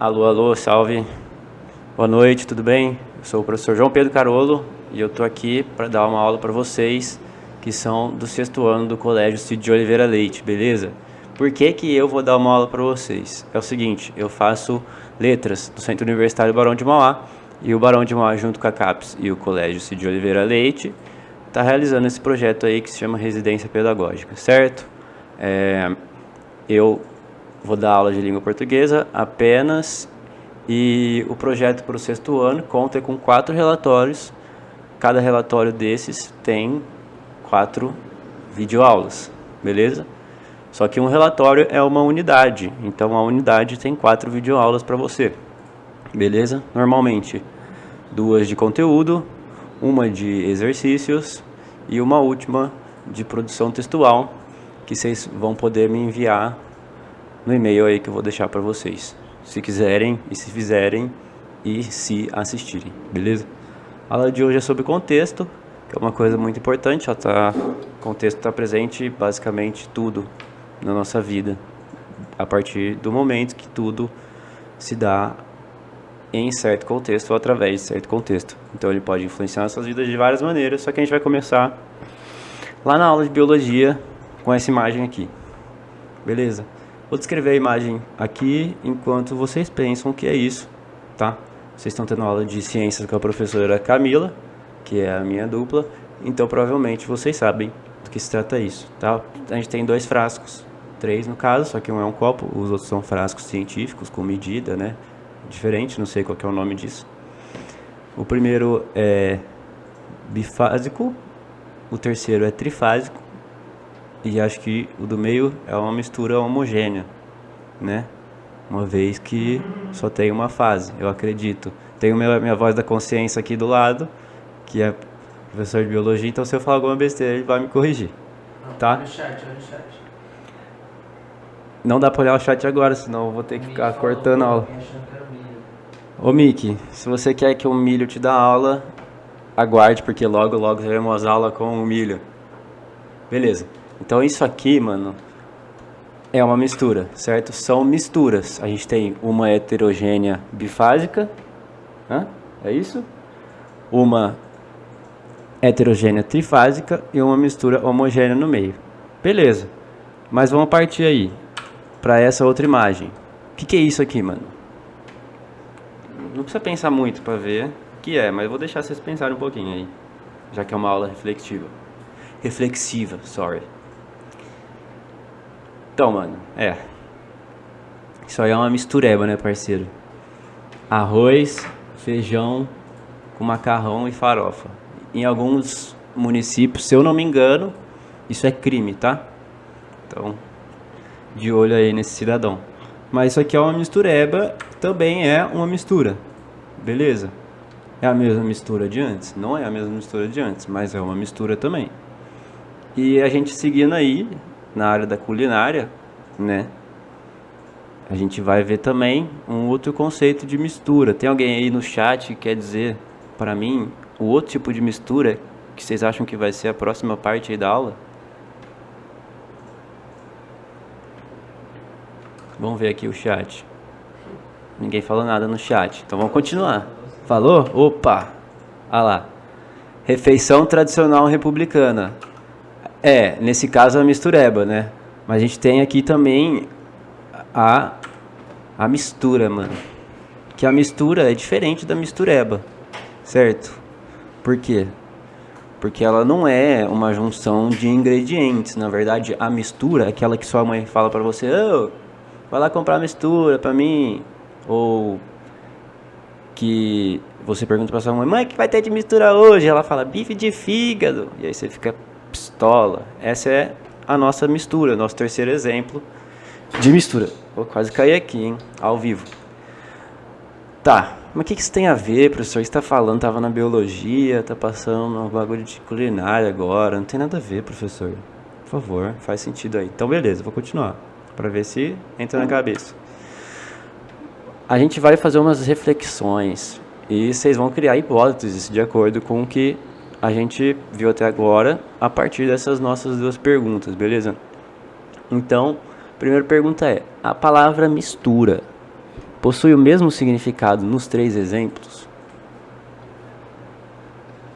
Alô, alô, salve. Boa noite, tudo bem? Eu sou o professor João Pedro Carolo e eu tô aqui para dar uma aula para vocês que são do 6º ano do Colégio Cid de Oliveira Leite, beleza? Por que que eu vou dar uma aula para vocês? É o seguinte, eu faço letras do Centro Universitário Barão de Mauá e o Barão de Mauá, junto com a CAPES e o Colégio Cid de Oliveira Leite, tá realizando esse projeto aí que se chama Residência Pedagógica, certo? Eu vou dar aula de língua portuguesa apenas e o projeto para o 6º ano conta com 4 relatórios. Cada relatório desses tem 4 videoaulas, beleza? Só que um relatório é uma unidade, então a unidade tem 4 videoaulas para você, beleza? Normalmente 2 de conteúdo, uma de exercícios e uma última de produção textual, que vocês vão poder me enviar no e-mail aí que eu vou deixar para vocês, se quiserem e se fizerem e se assistirem, beleza? A aula de hoje é sobre contexto, que é uma coisa muito importante. O contexto está presente basicamente tudo na nossa vida, a partir do momento que tudo se dá em certo contexto ou através de certo contexto. Então ele pode influenciar nossas vidas de várias maneiras, só que a gente vai começar lá na aula de biologia com essa imagem aqui, beleza? Vou descrever a imagem aqui enquanto vocês pensam o que é isso, tá? Vocês estão tendo aula de ciências com a professora Camila, que é a minha dupla, então provavelmente vocês sabem do que se trata isso, tá? A gente tem 2 frascos, 3 no caso, só que um é um copo, os outros são frascos científicos com medida, né? Diferente, não sei qual que é o nome disso. O primeiro é bifásico, o terceiro é trifásico, e acho que o do meio é uma mistura homogênea, né? Uma vez que só tem uma fase, eu acredito. Tenho minha voz da consciência aqui do lado, que é professor de biologia, então se eu falar alguma besteira, ele vai me corrigir, tá? Olha o chat. Não dá pra olhar o chat agora, senão eu vou ter que ficar cortando a aula. Ô Miki, se você quer que o Milho te dê aula, aguarde, porque logo teremos aula com o Milho. Beleza. Então isso aqui, mano, é uma mistura, certo? São misturas. A gente tem uma heterogênea bifásica, é isso? Uma heterogênea trifásica e uma mistura homogênea no meio. Beleza. Mas vamos partir aí para essa outra imagem. O que é isso aqui, mano? Não precisa pensar muito para ver o que é, mas eu vou deixar vocês pensarem um pouquinho aí, já que é uma aula reflexiva, sorry. Então, mano, isso aí é uma mistureba, né, parceiro? Arroz, feijão com macarrão e farofa. Em alguns municípios, se eu não me engano, isso é crime, tá? Então, de olho aí nesse cidadão. Mas isso aqui é uma mistureba, também é uma mistura, beleza? É a mesma mistura de antes? Não é a mesma mistura de antes, mas é uma mistura também. E a gente seguindo aí na área da culinária, né? A gente vai ver também um outro conceito de mistura. Tem alguém aí no chat que quer dizer para mim o outro tipo de mistura que vocês acham que vai ser a próxima parte aí da aula? Vamos ver aqui o chat. Ninguém falou nada no chat, então vamos continuar. Falou? Opa! Ah lá. Refeição tradicional republicana. Nesse caso a mistureba, né? Mas a gente tem aqui também a mistura, mano. Que a mistura é diferente da mistureba, certo? Por quê? Porque ela não é uma junção de ingredientes. Na verdade, a mistura é aquela que sua mãe fala pra você: vai lá comprar mistura pra mim. Ou que você pergunta pra sua mãe: mãe, o que vai ter de mistura hoje? Ela fala: bife de fígado. E aí você fica pistola. Essa é a nossa mistura, nosso terceiro exemplo de mistura. Quase caí aqui, hein? Ao vivo. Tá, mas o que isso tem a ver, professor? O que você tá falando? Tava na biologia, tá passando um bagulho de culinária agora. Não tem nada a ver, professor. Por favor, faz sentido aí. Então, beleza, vou continuar, pra ver se entra na cabeça. A gente vai fazer umas reflexões e vocês vão criar hipóteses de acordo com o que a gente viu até agora a partir dessas nossas 2 perguntas, beleza? Então, a primeira pergunta é: a palavra mistura possui o mesmo significado nos 3 exemplos?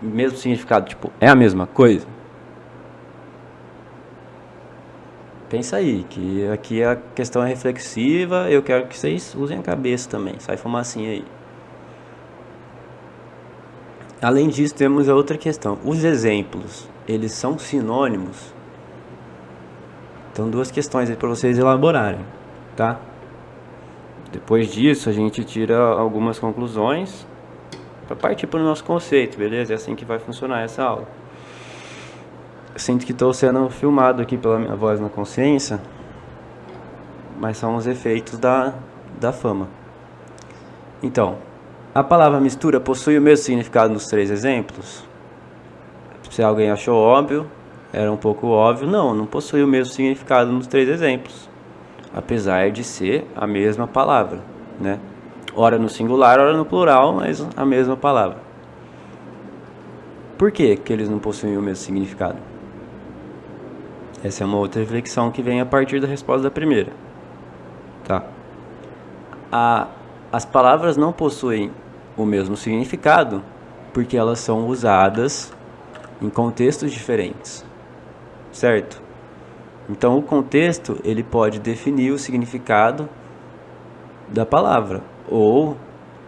Mesmo significado, tipo, é a mesma coisa? Pensa aí, que aqui a questão é reflexiva, eu quero que vocês usem a cabeça também, sai fumacinha aí. Além disso, temos a outra questão. Os exemplos, eles são sinônimos? Então, 2 questões aí para vocês elaborarem, tá? Depois disso, a gente tira algumas conclusões para partir para o nosso conceito, beleza? É assim que vai funcionar essa aula. Eu sinto que estou sendo filmado aqui pela minha voz na consciência, mas são os efeitos da fama. Então, a palavra mistura possui o mesmo significado nos 3 exemplos? Se alguém achou óbvio, era um pouco óbvio. Não possui o mesmo significado nos 3 exemplos, apesar de ser a mesma palavra, né? Ora no singular, ora no plural, mas a mesma palavra. Por que eles não possuem o mesmo significado? Essa é uma outra reflexão que vem a partir da resposta da primeira. Tá? As palavras não possuem o mesmo significado porque elas são usadas em contextos diferentes, certo? Então o contexto ele pode definir o significado da palavra ou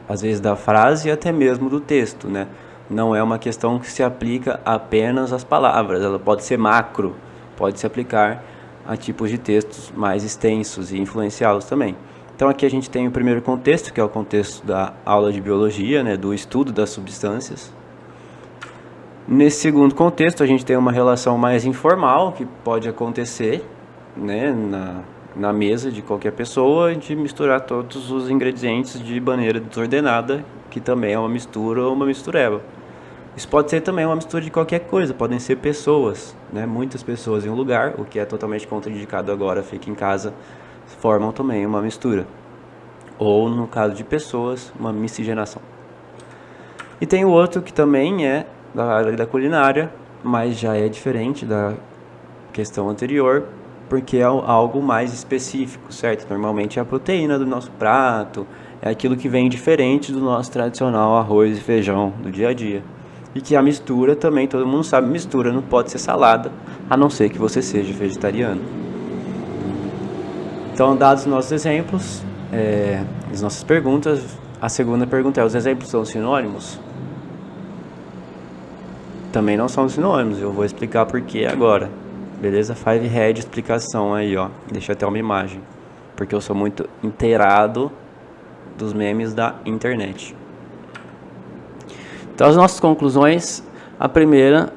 às vezes da frase e até mesmo do texto, né? Não é uma questão que se aplica apenas às palavras, ela pode ser macro, pode se aplicar a tipos de textos mais extensos e influenciá-los também. Então aqui a gente tem o primeiro contexto, que é o contexto da aula de biologia, né, do estudo das substâncias. Nesse segundo contexto a gente tem uma relação mais informal, que pode acontecer, né, na mesa de qualquer pessoa, de misturar todos os ingredientes de maneira desordenada, que também é uma mistura ou uma mistureba. Isso pode ser também uma mistura de qualquer coisa, podem ser pessoas, né? Muitas pessoas em um lugar, o que é totalmente contraindicado agora, fica em casa, formam também uma mistura. Ou, no caso de pessoas, uma miscigenação. E tem o outro que também é da área da culinária, mas já é diferente da questão anterior, porque é algo mais específico, certo? Normalmente é a proteína do nosso prato, é aquilo que vem diferente do nosso tradicional arroz e feijão do dia a dia. E que a mistura também, todo mundo sabe, mistura não pode ser salada, a não ser que você seja vegetariano. Então, dados os nossos exemplos, as nossas perguntas, a segunda pergunta é, os exemplos são sinônimos? Também não são sinônimos, eu vou explicar por que agora. Beleza? 5Head explicação aí, ó. Deixa até uma imagem, porque eu sou muito inteirado dos memes da internet. Então, as nossas conclusões, a primeira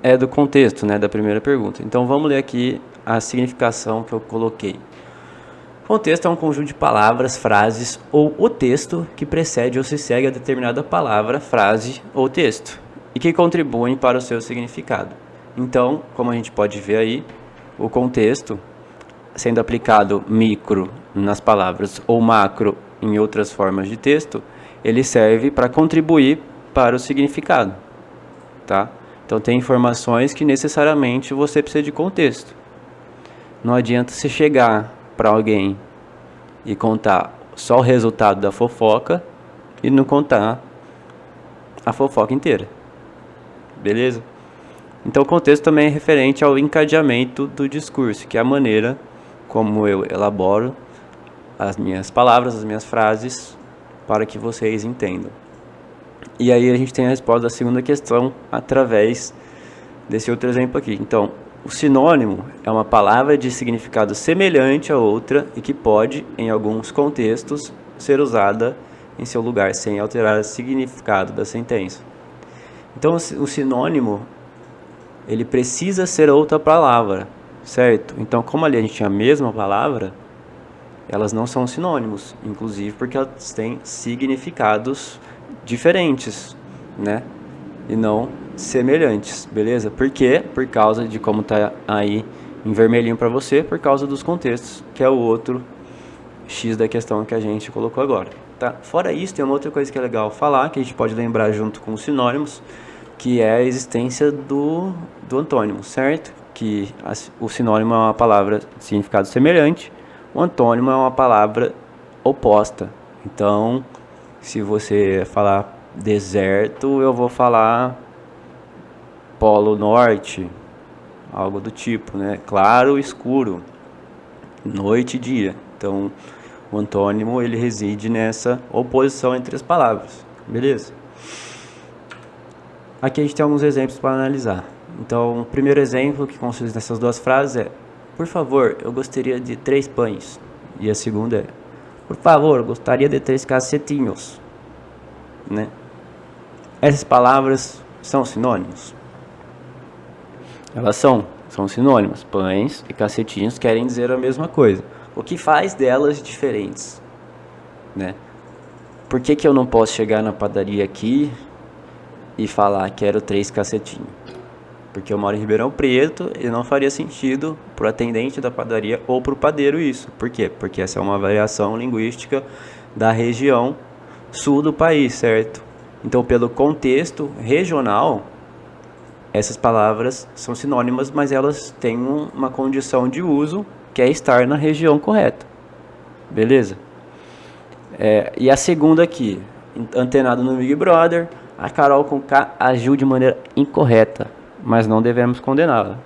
é do contexto, né, da primeira pergunta. Então, vamos ler aqui a significação que eu coloquei. Contexto é um conjunto de palavras, frases ou o texto que precede ou se segue a determinada palavra, frase ou texto e que contribuem para o seu significado. Então, como a gente pode ver aí, o contexto, sendo aplicado micro nas palavras ou macro em outras formas de texto, ele serve para contribuir para o significado, tá? Então tem informações que necessariamente você precisa de contexto. Não adianta você chegar para alguém e contar só o resultado da fofoca e não contar a fofoca inteira, beleza? Então o contexto também é referente ao encadeamento do discurso, que é a maneira como eu elaboro as minhas palavras, as minhas frases, para que vocês entendam. E aí a gente tem a resposta da segunda questão através desse outro exemplo aqui. Então, o sinônimo é uma palavra de significado semelhante a outra e que pode, em alguns contextos, ser usada em seu lugar, sem alterar o significado da sentença. Então, o sinônimo, ele precisa ser outra palavra, certo? Então, como ali a gente tinha a mesma palavra, elas não são sinônimos, inclusive porque elas têm significados diferentes, né? E não semelhantes, beleza? Por quê? Por causa de como tá aí em vermelhinho para você, por causa dos contextos, que é o outro X da questão que a gente colocou agora, tá? Fora isso, tem uma outra coisa que é legal falar, que a gente pode lembrar junto com os sinônimos, que é a existência do antônimo, certo? Que o sinônimo é uma palavra de significado semelhante, o antônimo é uma palavra oposta, Então, se você falar deserto, eu vou falar polo norte, algo do tipo, né? Claro, escuro, noite e dia. Então, o antônimo ele reside nessa oposição entre as palavras, beleza? Aqui a gente tem alguns exemplos para analisar. Então, o primeiro exemplo que consiste nessas duas frases é: por favor, eu gostaria de 3 pães. E a segunda é: por favor, eu gostaria de 3 cacetinhos. Né? Essas palavras são sinônimos? Elas são sinônimas. Pães e cacetinhos querem dizer a mesma coisa. O que faz delas diferentes? Né? Por que eu não posso chegar na padaria aqui e falar quero 3 cacetinhos? Porque eu moro em Ribeirão Preto e não faria sentido para o atendente da padaria ou para o padeiro isso. Por quê? Porque essa é uma variação linguística da região sul do país, certo? Então, pelo contexto regional, essas palavras são sinônimas, mas elas têm uma condição de uso que é estar na região correta. Beleza? E a segunda aqui, antenado no Big Brother, a Carol Conká agiu de maneira incorreta, mas não devemos condená-la.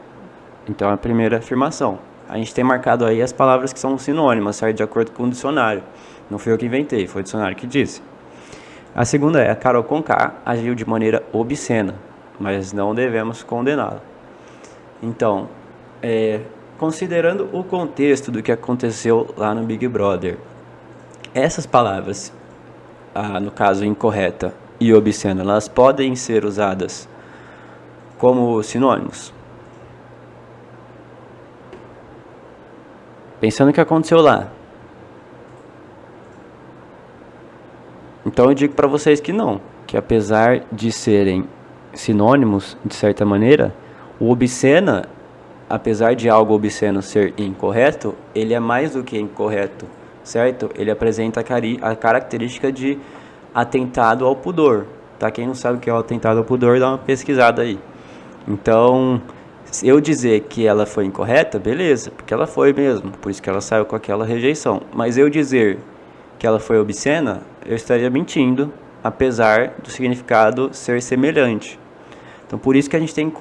Então, a primeira afirmação. A gente tem marcado aí as palavras que são sinônimas, certo? De acordo com o dicionário. Não fui eu que inventei, foi o dicionário que disse. A segunda é: a Carol Conká agiu de maneira obscena, mas não devemos condená-la. Então, considerando o contexto do que aconteceu lá no Big Brother, essas palavras, no caso incorreta e obscena, elas podem ser usadas como sinônimos? Pensando no que aconteceu lá. Então eu digo para vocês que não, que apesar de serem sinônimos, de certa maneira, o obscena, apesar de algo obsceno ser incorreto, ele é mais do que incorreto, certo? Ele apresenta a característica de atentado ao pudor, tá? Quem não sabe o que é o atentado ao pudor, dá uma pesquisada aí. Então, se eu dizer que ela foi incorreta, beleza, porque ela foi mesmo, por isso que ela saiu com aquela rejeição. Mas eu dizer que ela foi obscena, eu estaria mentindo, apesar do significado ser semelhante. Então, por isso que a gente tem que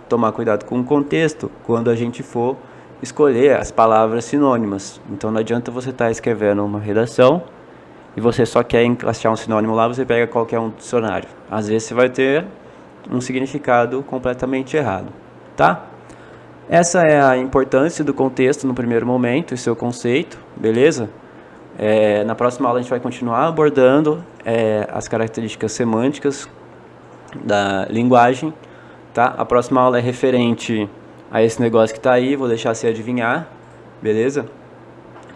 tomar cuidado com o contexto quando a gente for escolher as palavras sinônimas. Então, não adianta você estar escrevendo uma redação e você só quer achar um sinônimo lá, você pega qualquer um dicionário. Às vezes você vai ter um significado completamente errado, tá? Essa é a importância do contexto no primeiro momento e seu conceito, beleza? Na próxima aula a gente vai continuar abordando as características semânticas da linguagem, tá? A próxima aula é referente a esse negócio que está aí, vou deixar você adivinhar, beleza?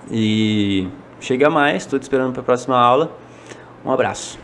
E chega mais, estou te esperando para a próxima aula. Um abraço.